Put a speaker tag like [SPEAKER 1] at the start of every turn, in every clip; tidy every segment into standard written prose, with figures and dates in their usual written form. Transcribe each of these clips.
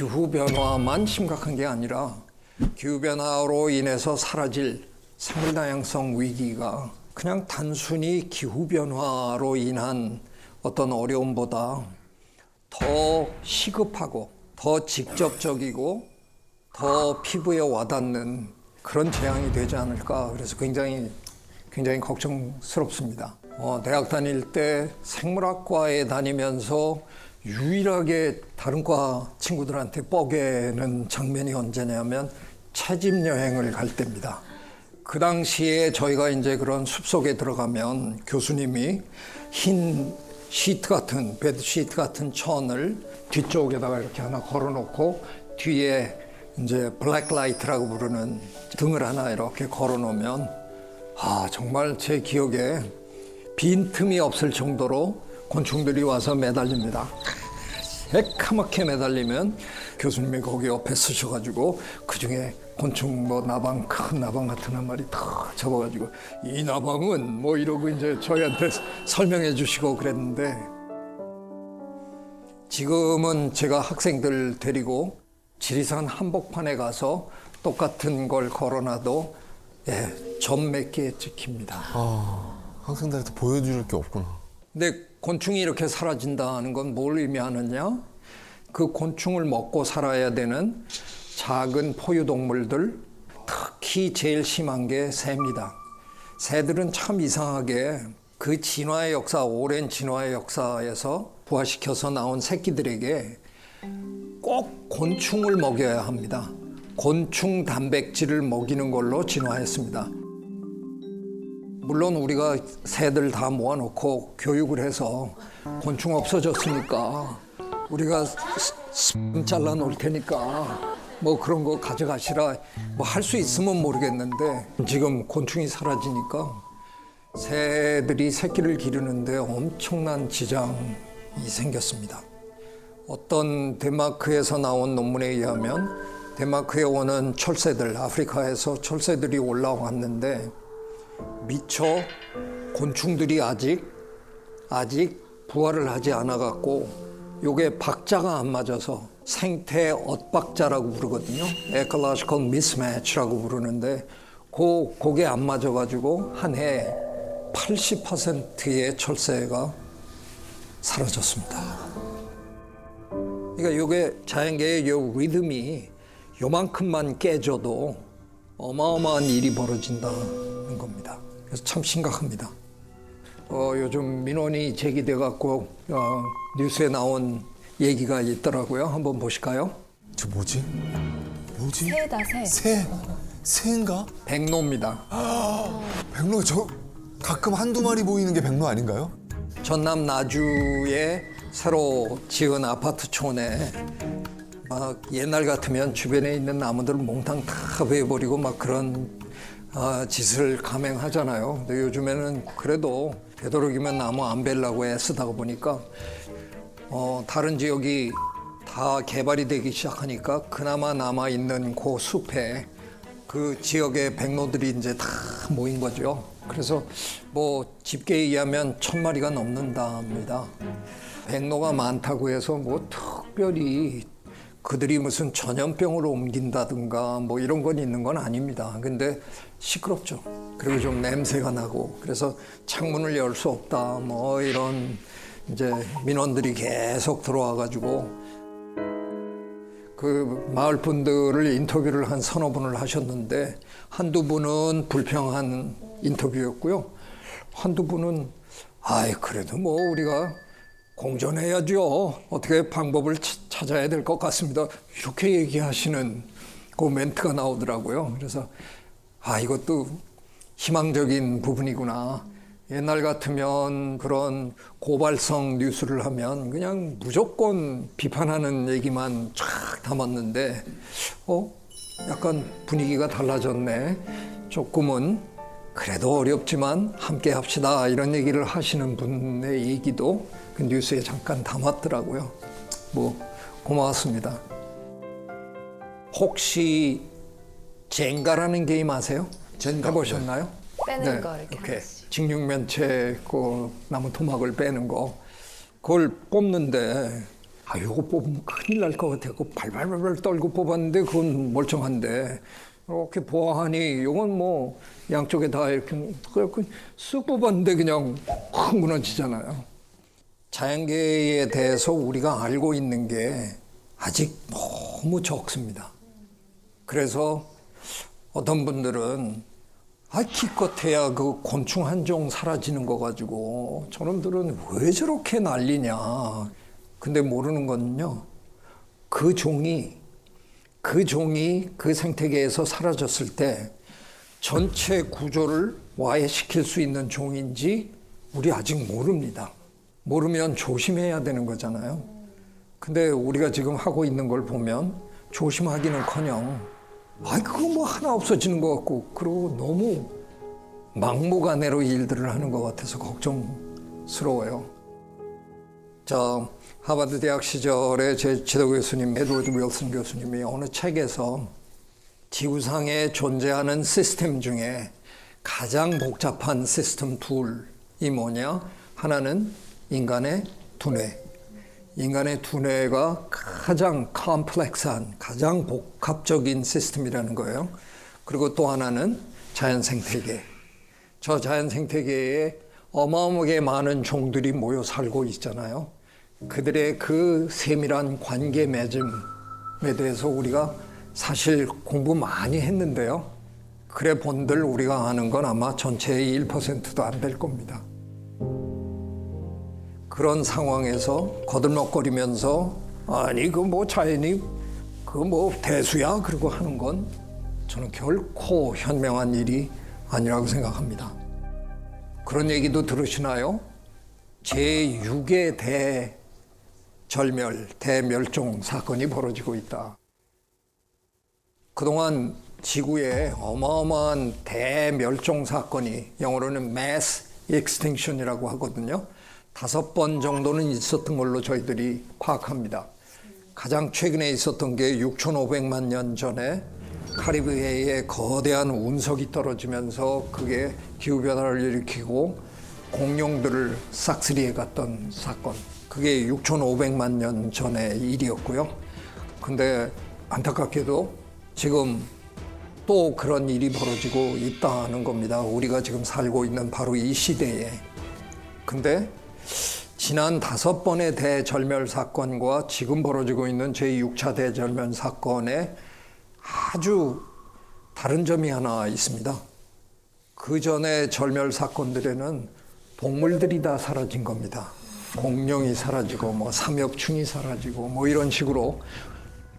[SPEAKER 1] 기후변화만 심각한 게 아니라 기후변화로 인해서 사라질 생물다양성 위기가 그냥 단순히 기후변화로 인한 어떤 어려움보다 더 시급하고 더 직접적이고 더 피부에 와닿는 그런 재앙이 되지 않을까. 그래서 굉장히 걱정스럽습니다. 대학 다닐 때 생물학과에 다니면서 유일하게 다른 과 친구들한테 뻐개는 장면이 언제냐면 채집 여행을 갈 때입니다. 그 당시에 저희가 이제 그런 숲속에 들어가면 교수님이 흰 시트 같은, 베드시트 같은 천을 뒤쪽에다가 이렇게 하나 걸어놓고 뒤에 이제 블랙라이트라고 부르는 등을 하나 이렇게 걸어놓으면 정말 제 기억에 빈틈이 없을 정도로 곤충들이 와서 매달립니다. 새카맣게 매달리면 교수님이 거기 옆에 서셔가지고 그중에 곤충 나방, 큰 나방 같은 한 마리 탁 잡아가지고 이 나방은 이러고 이제 저희한테 설명해 주시고 그랬는데, 지금은 제가 학생들 데리고 지리산 한복판에 가서 똑같은 걸 걸어놔도 점 몇 개 찍힙니다.
[SPEAKER 2] 학생들한테 보여줄 게 없구나.
[SPEAKER 1] 근데 곤충이 이렇게 사라진다는 건 뭘 의미하느냐? 그 곤충을 먹고 살아야 되는 작은 포유동물들, 특히 제일 심한 게 새입니다. 새들은 참 이상하게 그 진화의 역사, 오랜 진화의 역사에서 부화시켜서 나온 새끼들에게 꼭 곤충을 먹여야 합니다. 곤충 단백질을 먹이는 걸로 진화했습니다. 물론 우리가 새들 다 모아놓고 교육을 해서 곤충 없어졌으니까 우리가 잘라 놓을 테니까 그런 거 가져가시라 할 수 있으면 모르겠는데, 지금 곤충이 사라지니까 새들이 새끼를 기르는데 엄청난 지장이 생겼습니다. 어떤 덴마크에서 나온 논문에 의하면 덴마크에 오는 철새들, 아프리카에서 철새들이 올라왔는데 미처 곤충들이 아직 부화를 하지 않아 갖고 요게 박자가 안 맞아서 생태 엇박자라고 부르거든요. Ecological mismatch라고 부르는데 그게 안 맞아 가지고 한 해 80%의 철새가 사라졌습니다. 그러니까 요게 자연계의 요 리듬이 요만큼만 깨져도 어마어마한 일이 벌어진다는 겁니다. 그래서 참 심각합니다. 요즘 민원이 제기돼 갖고 뉴스에 나온 얘기가 있더라고요. 한번 보실까요?
[SPEAKER 2] 저 뭐지?
[SPEAKER 3] 새다, 새.
[SPEAKER 2] 새인가?
[SPEAKER 1] 백로입니다.
[SPEAKER 2] 백로, 저 가끔 한두 마리 보이는 게 백로 아닌가요?
[SPEAKER 1] 전남 나주에 새로 지은 아파트촌에 옛날 같으면 주변에 있는 나무들을 몽땅 다 베어버리고 그런 짓을 감행하잖아요. 근데 요즘에는 그래도 되도록이면 나무 안 베려고 애쓰다가 보니까 다른 지역이 다 개발이 되기 시작하니까 그나마 남아있는 그 숲에 그 지역의 백로들이 이제 다 모인 거죠. 그래서 집계에 의하면 1000마리가 넘는답니다. 백로가 많다고 해서 특별히 그들이 무슨 전염병을 옮긴다든가 이런 건 있는 건 아닙니다. 근데 시끄럽죠. 그리고 좀 냄새가 나고 그래서 창문을 열 수 없다 이런 이제 민원들이 계속 들어와 가지고 그 마을 분들을 인터뷰를 한 서너 분을 하셨는데 한두 분은 불평한 인터뷰였고요. 한두 분은 그래도 우리가 공존해야죠. 어떻게 방법을 찾아야 될 것 같습니다. 이렇게 얘기하시는 그 멘트가 나오더라고요. 그래서 이것도 희망적인 부분이구나. 옛날 같으면 그런 고발성 뉴스를 하면 그냥 무조건 비판하는 얘기만 쫙 담았는데 약간 분위기가 달라졌네. 조금은 그래도 어렵지만 함께 합시다 이런 얘기를 하시는 분의 얘기도 그 뉴스에 잠깐 담았더라고요. 고마웠습니다. 혹시 젠가라는 게임 아세요? 해보셨나요?
[SPEAKER 3] 빼는 거 이렇게
[SPEAKER 1] 오케이.
[SPEAKER 3] 하나씩.
[SPEAKER 1] 직육면체 그 나무 토막을 빼는 거 그걸 뽑는데 이거 뽑으면 큰일 날 것 같아서 발발발발 떨고 뽑았는데 그건 멀쩡한데 이렇게 보아하니 이건 뭐 양쪽에 다 이렇게 쓱 뽑았는데 그냥 확 무너지잖아요. 자연계에 대해서 우리가 알고 있는 게 아직 너무 적습니다. 그래서 어떤 분들은 기껏해야 그 곤충 한 종 사라지는 거 가지고 저놈들은 왜 저렇게 난리냐. 근데 모르는 거는요. 그 종이 그 생태계에서 사라졌을 때 전체 구조를 와해시킬 수 있는 종인지 우리 아직 모릅니다. 모르면 조심해야 되는 거잖아요. 근데 우리가 지금 하고 있는 걸 보면 조심하기는커녕 그거 뭐 하나 없어지는 것 같고 그리고 너무 막무가내로 일들을 하는 것 같아서 걱정스러워요. 하버드 대학 시절에 제 지도 교수님 에드워드 윌슨 교수님이 어느 책에서 지구상에 존재하는 시스템 중에 가장 복잡한 시스템 둘이 뭐냐? 하나는 인간의 두뇌. 인간의 두뇌가 가장 컴플렉스한, 가장 복합적인 시스템이라는 거예요. 그리고 또 하나는 자연 생태계. 저 자연 생태계에 어마어마하게 많은 종들이 모여 살고 있잖아요. 그들의 그 세밀한 관계 맺음에 대해서 우리가 사실 공부 많이 했는데요. 그래 본들 우리가 아는 건 아마 전체의 1%도 안 될 겁니다. 그런 상황에서 거들먹거리면서 그 뭐 자연이 그 뭐 대수야 그러고 하는 건 저는 결코 현명한 일이 아니라고 생각합니다. 그런 얘기도 들으시나요? 제6의 대멸종 사건이 벌어지고 있다. 그동안 지구에 어마어마한 대멸종 사건이 영어로는 mass extinction이라고 하거든요. 5번 정도는 있었던 걸로 저희들이 파악합니다. 가장 최근에 있었던 게 6,500만 년 전에 카리브해에 거대한 운석이 떨어지면서 그게 기후변화를 일으키고 공룡들을 싹쓸이해 갔던 사건. 그게 6,500만 년 전의 일이었고요. 근데 안타깝게도 지금 또 그런 일이 벌어지고 있다는 겁니다. 우리가 지금 살고 있는 바로 이 시대에. 근데 지난 5번의 대절멸 사건과 지금 벌어지고 있는 제6차 대절멸 사건에 아주 다른 점이 하나 있습니다. 그 전에 절멸 사건들에는 동물들이 다 사라진 겁니다. 공룡이 사라지고 뭐 삼엽충이 사라지고 뭐 이런 식으로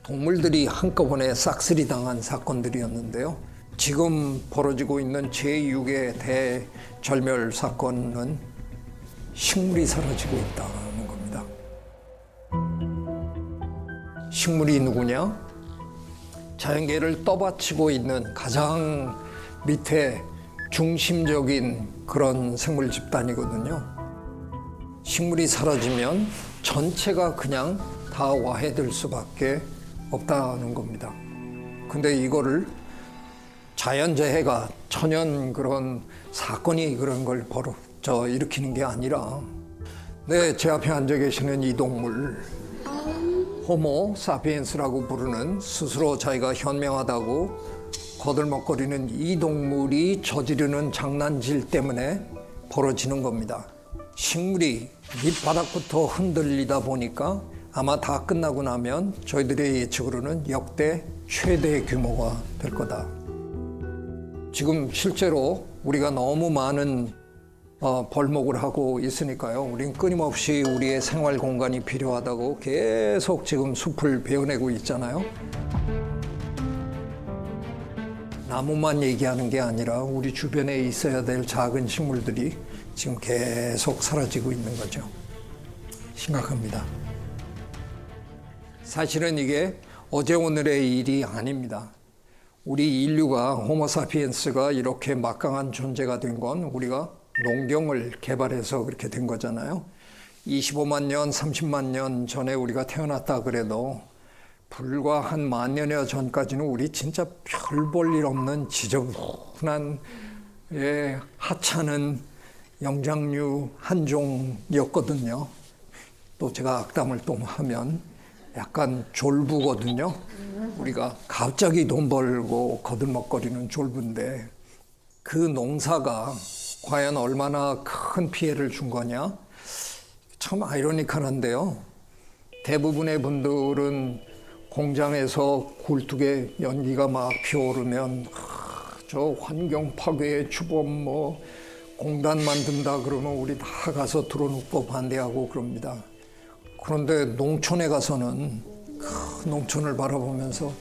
[SPEAKER 1] 동물들이 한꺼번에 싹쓸이 당한 사건들이었는데요. 지금 벌어지고 있는 제6의 대절멸 사건은 식물이 사라지고 있다는 겁니다. 식물이 누구냐? 자연계를 떠받치고 있는 가장 밑에 중심적인 그런 생물 집단이거든요. 식물이 사라지면 전체가 그냥 다 와해될 수밖에 없다는 겁니다. 근데 이거를 자연재해가 천연 그런 사건이 그런 걸 일으키는 게 아니라 제 앞에 앉아 계시는 이 동물 호모 사피엔스라고 부르는 스스로 자기가 현명하다고 거들먹거리는 이 동물이 저지르는 장난질 때문에 벌어지는 겁니다. 식물이 밑바닥부터 흔들리다 보니까 아마 다 끝나고 나면 저희들의 예측으로는 역대 최대 규모가 될 거다. 지금 실제로 우리가 너무 많은 벌목을 하고 있으니까요. 우린 끊임없이 우리의 생활 공간이 필요하다고 계속 지금 숲을 베어내고 있잖아요. 나무만 얘기하는 게 아니라 우리 주변에 있어야 될 작은 식물들이 지금 계속 사라지고 있는 거죠. 심각합니다. 사실은 이게 어제 오늘의 일이 아닙니다. 우리 인류가 호모사피엔스가 이렇게 막강한 존재가 된 건 우리가 농경을 개발해서 그렇게 된 거잖아요. 25만 년, 30만 년 전에 우리가 태어났다 그래도 불과 한 10,000년여 전까지는 우리 진짜 별 볼 일 없는 지저분한 하찮은 영장류 한 종이었거든요. 또 제가 악담을 또 하면 약간 졸부거든요. 우리가 갑자기 돈 벌고 거들먹거리는 졸부인데 그 농사가 과연 얼마나 큰 피해를 준 거냐? 참 아이러니컬한데요. 대부분의 분들은 공장에서 굴뚝에 연기가 막 피어오르면 저 환경 파괴의 주범 뭐 공단 만든다 그러면 우리 다 가서 들어눕고 반대하고 그럽니다. 그런데 농촌에 가서는 그 농촌을 바라보면서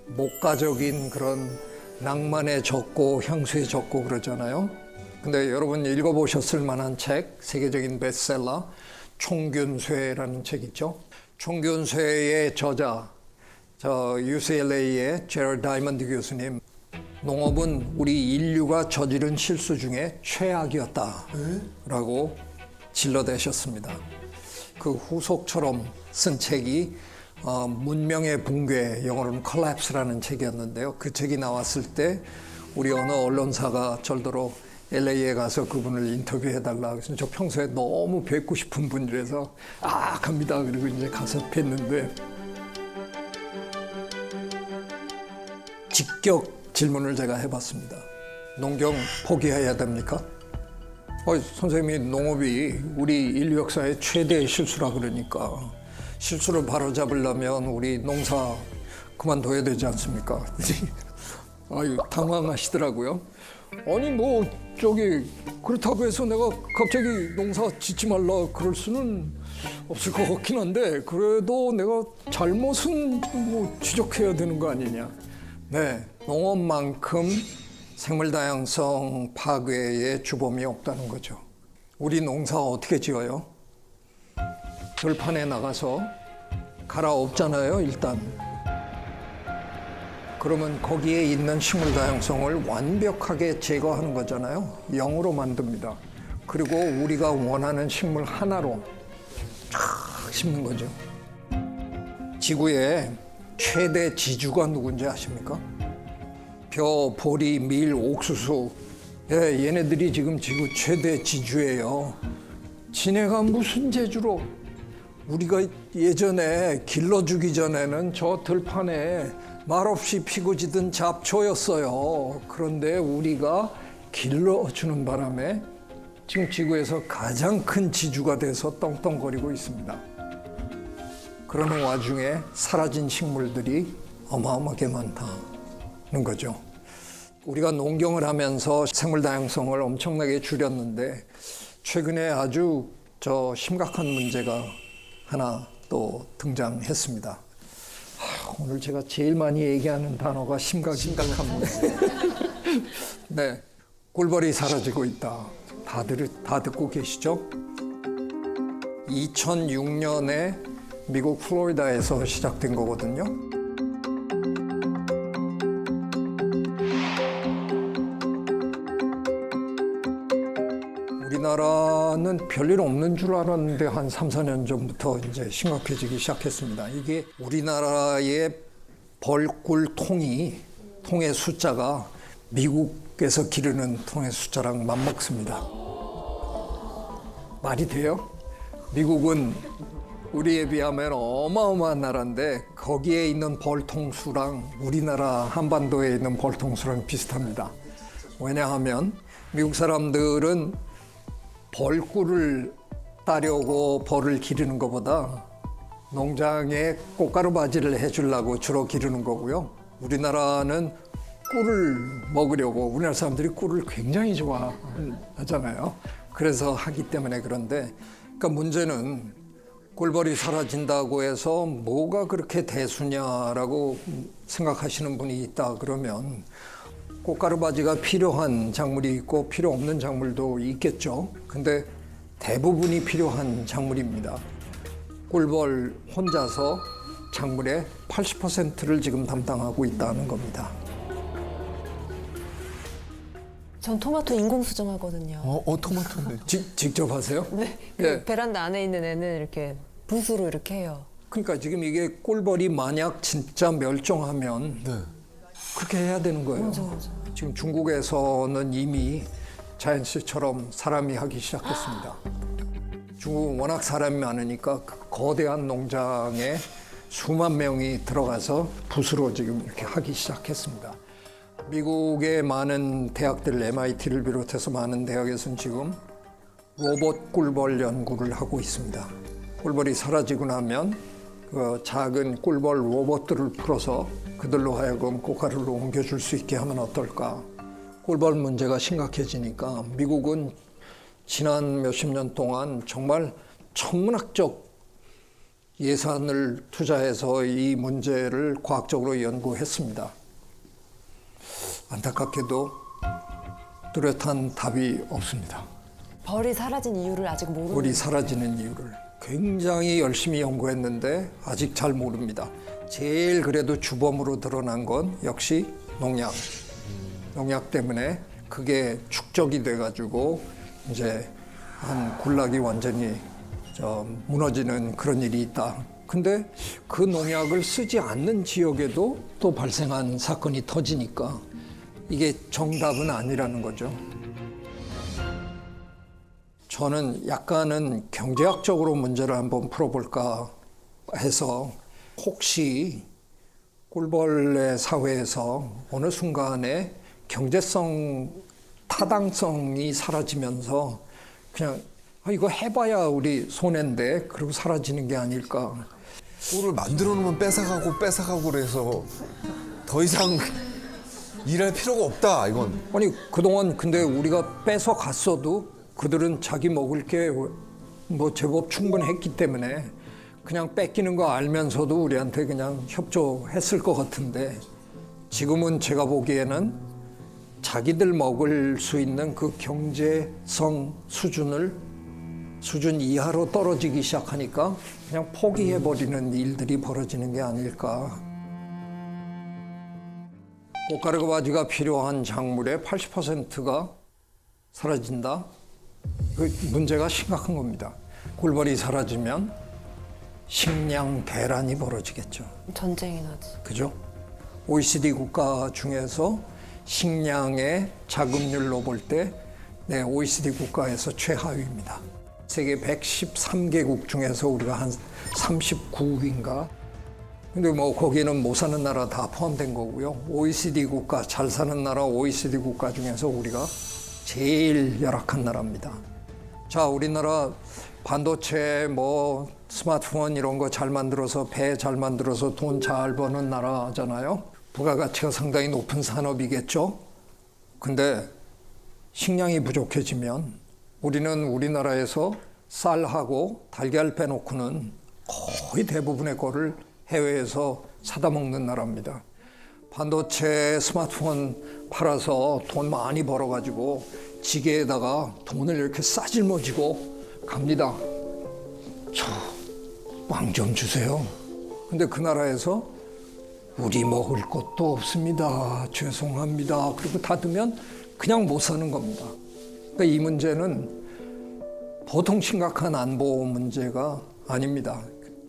[SPEAKER 1] 목가적인 그런 낭만에 젖고 향수에 젖고 그러잖아요. 근데 여러분 읽어보셨을 만한 책, 세계적인 베스트셀러 총균쇠라는 책 있죠. 총균쇠의 저자, 저 UCLA의 제럴 다이먼드 교수님, 농업은 우리 인류가 저지른 실수 중에 최악이었다라고 질러대셨습니다. 그 후속처럼 쓴 책이 문명의 붕괴, 영어로는 collapse라는 책이었는데요. 그 책이 나왔을 때 우리 어느 언론사가 절대로 LA에 가서 그분을 인터뷰해달라. 그래서 저 평소에 너무 뵙고 싶은 분이라서 갑니다. 그리고 이제 가서 뵀는데 직격 질문을 제가 해봤습니다. 농경 포기해야 됩니까? 선생님이 농업이 우리 인류 역사의 최대의 실수라 그러니까 실수를 바로잡으려면 우리 농사 그만둬야 되지 않습니까? 아유, 당황하시더라고요. 아니 뭐 저기 그렇다고 해서 내가 갑자기 농사 짓지 말라 그럴 수는 없을 것 같긴 한데 그래도 내가 잘못은 뭐 지적해야 되는 거 아니냐. 네, 농업만큼 생물 다양성 파괴의 주범이 없다는 거죠. 우리 농사 어떻게 지어요? 들판에 나가서 갈아엎잖아요, 일단. 그러면 거기에 있는 식물 다양성을 완벽하게 제거하는 거잖아요. 0으로 만듭니다. 그리고 우리가 원하는 식물 하나로 쫙 심는 거죠. 지구의 최대 지주가 누군지 아십니까? 벼, 보리, 밀, 옥수수. 얘네들이 지금 지구 최대 지주예요. 지네가 무슨 재주로? 우리가 예전에 길러주기 전에는 저 들판에 말없이 피고 지던 잡초였어요. 그런데 우리가 길러주는 바람에 지금 지구에서 가장 큰 지주가 돼서 떵떵거리고 있습니다. 그러는 와중에 사라진 식물들이 어마어마하게 많다는 거죠. 우리가 농경을 하면서 생물 다양성을 엄청나게 줄였는데 최근에 아주 심각한 문제가 하나 또 등장했습니다. 오늘 제가 제일 많이 얘기하는 단어가 심각합니다. 네, 꿀벌이 사라지고 있다. 다 듣고 계시죠? 2006년에 미국 플로리다에서 시작된 거거든요. 우리나라는 별일 없는 줄 알았는데 한 3, 4년 전부터 이제 심각해지기 시작했습니다. 이게 우리나라의 벌꿀 통의 숫자가 미국에서 기르는 통의 숫자랑 맞먹습니다. 말이 돼요? 미국은 우리에 비하면 어마어마한 나라인데 거기에 있는 벌통수랑 우리나라 한반도에 있는 벌통수랑 비슷합니다. 왜냐하면 미국 사람들은 벌꿀을 따려고 벌을 기르는 것보다 농장에 꽃가루 바지를 해주려고 주로 기르는 거고요. 우리나라는 꿀을 먹으려고 우리나라 사람들이 꿀을 굉장히 좋아하잖아요. 그래서 하기 때문에 그런데 그러니까 문제는 꿀벌이 사라진다고 해서 뭐가 그렇게 대수냐라고 생각하시는 분이 있다 그러면 꽃가루 바지가 필요한 작물이 있고 필요 없는 작물도 있겠죠. 근데 대부분이 필요한 작물입니다. 꿀벌 혼자서 작물의 80%를 지금 담당하고 있다는 겁니다.
[SPEAKER 3] 전 토마토 인공 수정하거든요.
[SPEAKER 2] 토마토인데.
[SPEAKER 1] 직접 하세요?
[SPEAKER 3] 네.
[SPEAKER 1] 네.
[SPEAKER 3] 베란다 안에 있는 애는 이렇게 붓으로 이렇게 해요.
[SPEAKER 1] 그러니까 지금 이게 꿀벌이 만약 진짜 멸종하면
[SPEAKER 2] 네.
[SPEAKER 1] 그렇게 해야 되는 거예요.
[SPEAKER 3] 맞아.
[SPEAKER 1] 지금 중국에서는 이미 자연스처럼 사람이 하기 시작했습니다. 중국은 워낙 사람이 많으니까 그 거대한 농장에 수만 명이 들어가서 붓으로 지금 이렇게 하기 시작했습니다. 미국의 많은 대학들, MIT를 비롯해서 많은 대학에서는 지금 로봇 꿀벌 연구를 하고 있습니다. 꿀벌이 사라지고 나면 그 작은 꿀벌 로봇들을 풀어서 그들로 하여금 꽃가루를 옮겨줄 수 있게 하면 어떨까. 꿀벌 문제가 심각해지니까 미국은 지난 몇십 년 동안 정말 천문학적 예산을 투자해서 이 문제를 과학적으로 연구했습니다. 안타깝게도 뚜렷한 답이 없습니다.
[SPEAKER 3] 벌이 사라진 이유를 아직 모르는.
[SPEAKER 1] 벌이 사라지는 이유를 굉장히 열심히 연구했는데 아직 잘 모릅니다. 제일 그래도 주범으로 드러난 건 역시 농약. 농약 때문에 그게 축적이 돼가지고 이제 한 군락이 완전히 무너지는 그런 일이 있다. 근데 그 농약을 쓰지 않는 지역에도 또 발생한 사건이 터지니까 이게 정답은 아니라는 거죠. 저는 약간은 경제학적으로 문제를 한번 풀어볼까 해서 혹시 꿀벌의 사회에서 어느 순간에 경제성, 타당성이 사라지면서 그냥 이거 해봐야 우리 손해인데 그리고 사라지는 게 아닐까.
[SPEAKER 2] 꿀을 만들어 놓으면 뺏어가고 그래서 더 이상 일할 필요가 없다 이건.
[SPEAKER 1] 아니 그동안 근데 우리가 뺏어 갔어도 그들은 자기 먹을 게 뭐 제법 충분했기 때문에 그냥 뺏기는 거 알면서도 우리한테 그냥 협조했을 것 같은데 지금은 제가 보기에는 자기들 먹을 수 있는 그 경제성 수준 이하로 떨어지기 시작하니까 그냥 포기해버리는 일들이 벌어지는 게 아닐까. 꽃가루 바지가 필요한 작물의 80%가 사라진다. 그 문제가 심각한 겁니다. 꿀벌이 사라지면 식량 대란이 벌어지겠죠.
[SPEAKER 3] 전쟁이 나지.
[SPEAKER 1] 그죠? OECD 국가 중에서 식량의 자급률로 볼 때 OECD 국가에서 최하위입니다. 세계 113개국 중에서 우리가 한 39위인가? 근데 뭐 거기는 못 사는 나라 다 포함된 거고요. OECD 국가, 잘 사는 나라 OECD 국가 중에서 우리가 제일 열악한 나라입니다. 자, 우리나라 반도체, 뭐 스마트폰 이런 거 잘 만들어서 배 잘 만들어서 돈 잘 버는 나라잖아요. 부가가치가 상당히 높은 산업이겠죠. 근데 식량이 부족해지면 우리는 우리나라에서 쌀하고 달걀 빼놓고는 거의 대부분의 거를 해외에서 사다 먹는 나라입니다. 반도체 스마트폰 팔아서 돈 많이 벌어가지고 지게에다가 돈을 이렇게 싸질머지고 갑니다. 저 빵 좀 주세요. 근데 그 나라에서 우리 먹을 것도 없습니다. 죄송합니다. 그리고 닫으면 그냥 못 사는 겁니다. 그러니까 이 문제는 보통 심각한 안보 문제가 아닙니다.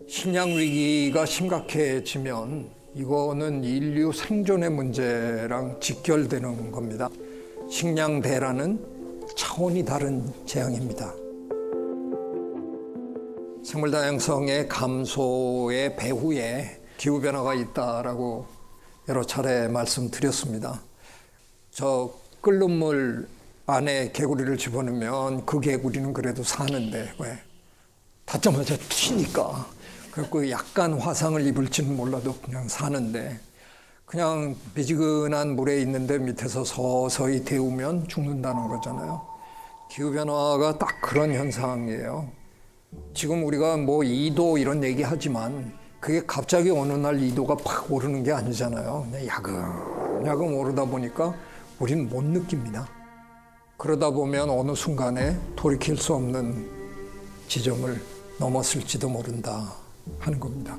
[SPEAKER 1] 식량 위기가 심각해지면 이거는 인류 생존의 문제랑 직결되는 겁니다. 식량 대란은 차원이 다른 재앙입니다. 생물 다양성의 감소의 배후에 기후변화가 있다라고 여러 차례 말씀드렸습니다. 저 끓는 물 안에 개구리를 집어넣으면 그 개구리는 그래도 사는데 왜? 닿자마자 튀니까. 그래서 약간 화상을 입을지는 몰라도 그냥 사는데 그냥 미지근한 물에 있는데 밑에서 서서히 데우면 죽는다는 거잖아요. 기후변화가 딱 그런 현상이에요. 지금 우리가 뭐 2도 이런 얘기 하지만 그게 갑자기 어느 날 2도가 팍 오르는 게 아니잖아요. 그냥 야금야금 오르다 보니까 우리는 못 느낍니다. 그러다 보면 어느 순간에 돌이킬 수 없는 지점을 넘었을지도 모른다 하는 겁니다.